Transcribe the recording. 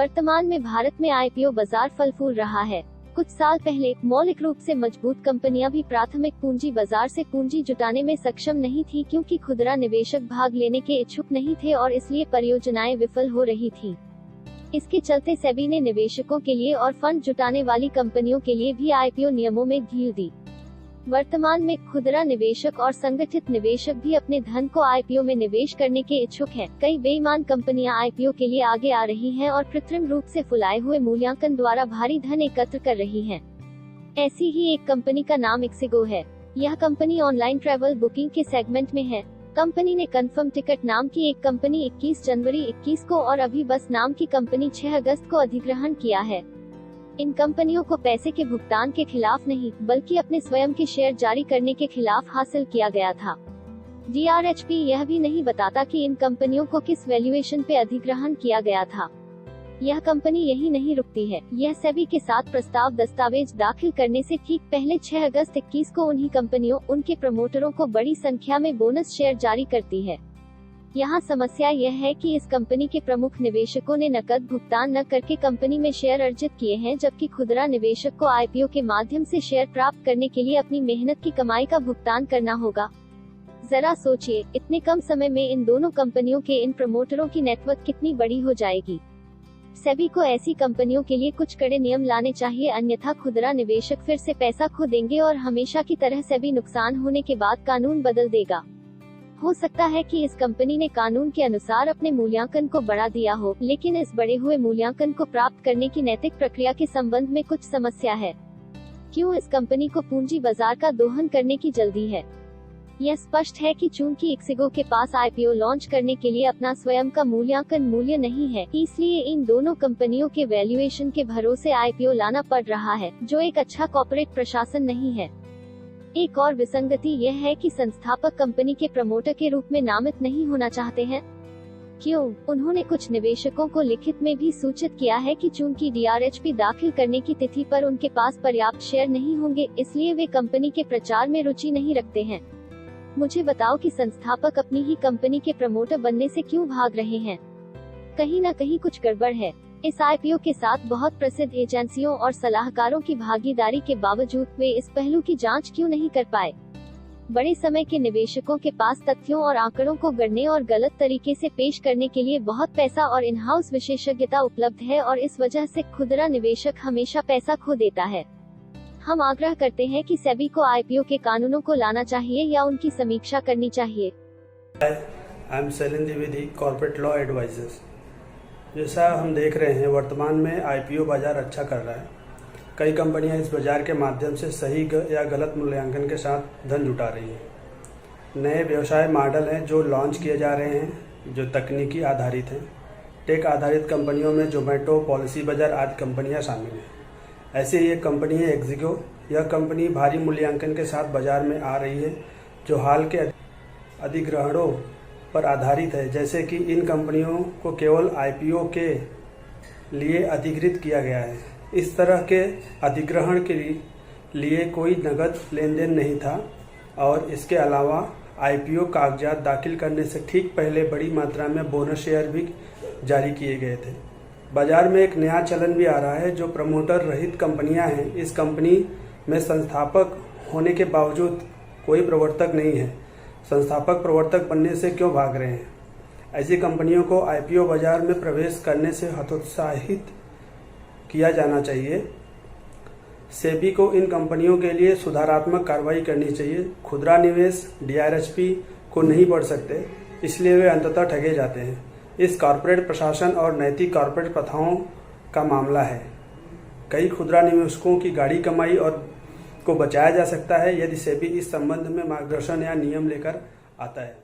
वर्तमान में भारत में आईपीओ बाजार फल फूल रहा है। कुछ साल पहले मौलिक रूप से मजबूत कंपनियां भी प्राथमिक पूंजी बाजार से पूंजी जुटाने में सक्षम नहीं थी, क्योंकि खुदरा निवेशक भाग लेने के इच्छुक नहीं थे और इसलिए परियोजनाएं विफल हो रही थी। इसके चलते सेबी ने निवेशकों के लिए और फंड जुटाने वाली कंपनियों के लिए भी आईपीओ नियमों में ढील दी। वर्तमान में खुदरा निवेशक और संगठित निवेशक भी अपने धन को आईपीओ में निवेश करने के इच्छुक हैं। कई बेईमान कंपनियां आईपीओ के लिए आगे आ रही हैं और कृत्रिम रूप से फुलाए हुए मूल्यांकन द्वारा भारी धन एकत्र कर रही हैं। ऐसी ही एक कंपनी का नाम इक्सिगो है। यह कंपनी ऑनलाइन ट्रैवल बुकिंग के सेगमेंट में है। कंपनी ने कन्फर्म टिकट नाम की एक कंपनी 21 जनवरी 21 को और अभी बस नाम की कंपनी 6 अगस्त को अधिग्रहण किया है। इन कंपनियों को पैसे के भुगतान के खिलाफ नहीं, बल्कि अपने स्वयं के शेयर जारी करने के खिलाफ हासिल किया गया था। DRHP यह भी नहीं बताता कि इन कंपनियों को किस वैल्यूएशन पे अधिग्रहण किया गया था। यह कंपनी यही नहीं रुकती है, यह सेबी के साथ प्रस्ताव दस्तावेज दाखिल करने से ठीक पहले 6 अगस्त 21 को उन्हीं कंपनियों, उनके प्रमोटरों को बड़ी संख्या में बोनस शेयर जारी करती है। यहाँ समस्या यह है कि इस कंपनी के प्रमुख निवेशकों ने नकद भुगतान न करके कंपनी में शेयर अर्जित किए हैं, जबकि खुदरा निवेशक को आईपीओ के माध्यम से शेयर प्राप्त करने के लिए अपनी मेहनत की कमाई का भुगतान करना होगा। जरा सोचिए, इतने कम समय में इन दोनों कंपनियों के इन प्रमोटरों की नेटवर्थ कितनी बड़ी हो जाएगी। सेबी को ऐसी कंपनियों के लिए कुछ कड़े नियम लाने चाहिए, अन्यथा खुदरा निवेशक फिर से पैसा खो देंगे और हमेशा की तरह सेबी नुकसान होने के बाद कानून बदल देगा। हो सकता है कि इस कंपनी ने कानून के अनुसार अपने मूल्यांकन को बढ़ा दिया हो, लेकिन इस बढ़े हुए मूल्यांकन को प्राप्त करने की नैतिक प्रक्रिया के संबंध में कुछ समस्या है। क्यों इस कंपनी को पूंजी बाजार का दोहन करने की जल्दी है? यह स्पष्ट है कि चूंकि इक्सिगो के पास आईपीओ लॉन्च करने के लिए अपना स्वयं का मूल्यांकन मूल्य नहीं है, इसलिए इन दोनों कंपनियों के वैल्यूएशन के भरोसे आईपीओ लाना पड़ रहा है, जो एक अच्छा कॉर्पोरेट प्रशासन नहीं है। एक और विसंगति यह है कि संस्थापक कंपनी के प्रमोटर के रूप में नामित नहीं होना चाहते हैं। क्यों? उन्होंने कुछ निवेशकों को लिखित में भी सूचित किया है कि चूंकि DRHP दाखिल करने की तिथि पर उनके पास पर्याप्त शेयर नहीं होंगे, इसलिए वे कंपनी के प्रचार में रुचि नहीं रखते हैं। मुझे बताओ कि संस्थापक अपनी ही कंपनी के प्रमोटर बनने से क्यों भाग रहे हैं? कहीं न कहीं कुछ गड़बड़ है। इस आईपीओ के साथ बहुत प्रसिद्ध एजेंसियों और सलाहकारों की भागीदारी के बावजूद वे इस पहलू की जांच क्यों नहीं कर पाए? बड़े समय के निवेशकों के पास तथ्यों और आंकड़ों को गढ़ने और गलत तरीके से पेश करने के लिए बहुत पैसा और इन हाउस विशेषज्ञता उपलब्ध है, और इस वजह से खुदरा निवेशक हमेशा पैसा खो देता है। हम आग्रह करते हैं कि सेबी को आईपीओ के कानूनों को लाना चाहिए या उनकी समीक्षा करनी चाहिए। I am Shailendra Dwivedi, corporate law advisers. जैसा हम देख रहे हैं, वर्तमान में आईपीओ बाजार अच्छा कर रहा है। कई कंपनियां इस बाजार के माध्यम से सही या गलत मूल्यांकन के साथ धन जुटा रही हैं। नए व्यवसाय मॉडल हैं जो लॉन्च किए जा रहे हैं, जो तकनीकी आधारित हैं। टेक आधारित कंपनियों में जोमेटो, पॉलिसी बाजार आदि कंपनियां शामिल हैं। ऐसे ही एक कंपनी है इक्सिगो। यह कंपनी भारी मूल्यांकन के साथ बाजार में आ रही है, जो हाल के अधिग्रहणों पर आधारित है। जैसे कि इन कंपनियों को केवल आईपीओ के लिए अधिकृत किया गया है। इस तरह के अधिग्रहण के लिए कोई नकद लेन देन नहीं था, और इसके अलावा आईपीओ कागजात दाखिल करने से ठीक पहले बड़ी मात्रा में बोनस शेयर भी जारी किए गए थे। बाजार में एक नया चलन भी आ रहा है, जो प्रमोटर रहित कंपनियां हैं। इस कंपनी में संस्थापक होने के बावजूद कोई प्रवर्तक नहीं है। संस्थापक प्रवर्तक बनने से क्यों भाग रहे हैं? ऐसी कंपनियों को आईपीओ बाजार में प्रवेश करने से हतोत्साहित किया जाना चाहिए। सेबी को इन कंपनियों के लिए सुधारात्मक कार्रवाई करनी चाहिए। खुदरा निवेश DRHP को नहीं पढ़ सकते, इसलिए वे अंततः ठगे जाते हैं। इस कॉर्पोरेट प्रशासन और नैतिक कॉर्पोरेट प्रथाओं का मामला है। कई खुदरा निवेशकों की गाढ़ी कमाई और को बचाया जा सकता है यदि सेबी इस संबंध में मार्गदर्शन या नियम लेकर आता है।